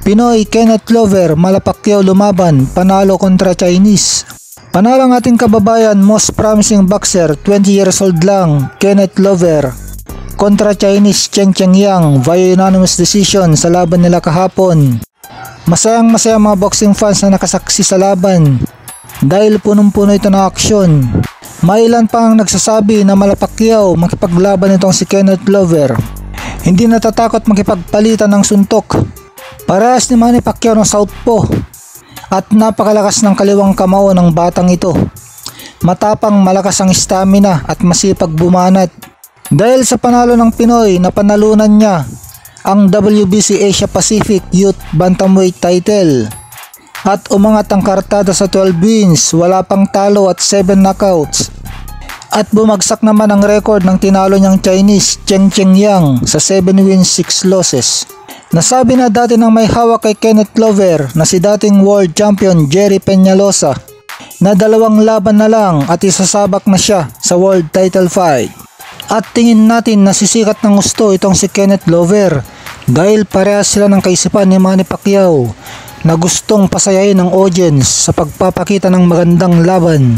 Pinoy Kenneth Glover, Manny Pacquiao lumaban, panalo kontra Chinese. Panalo ang ating kababayan, most promising boxer, 20 years old lang, Kenneth Glover, kontra Chinese Cheng Cheng Yang via unanimous decision sa laban nila kahapon. Masayang masaya mga boxing fans na nakasaksi sa laban dahil punong-puno ito ng aksyon. May ilan pang nagsasabi na Manny Pacquiao makipaglaban itong si Kenneth Glover. Hindi natatakot makipagpalitan ng suntok. Parehas ni Manny Pacquiao ng southpaw at napakalakas ng kaliwang kamao ng batang ito. Matapang, malakas ang stamina at masipag bumanat. Dahil sa panalo ng Pinoy, napanalunan niya ang WBC Asia Pacific Youth Bantamweight title at umangat ang kartada sa 12 wins, wala pang talo at 7 knockouts. At bumagsak naman ang record ng tinalo niyang Chinese Cheng Cheng Yang sa 7 wins 6 losses. Nasabi na dati ng may hawak kay Kenneth Glover na si dating world champion Jerry Peñalosa na 2 laban na lang at isasabak na siya sa world title fight. At tingin natin na sisikat ng gusto itong si Kenneth Glover dahil parehas sila ng kaisipan ni Manny Pacquiao na gustong pasayahin ang audience sa pagpapakita ng magandang laban.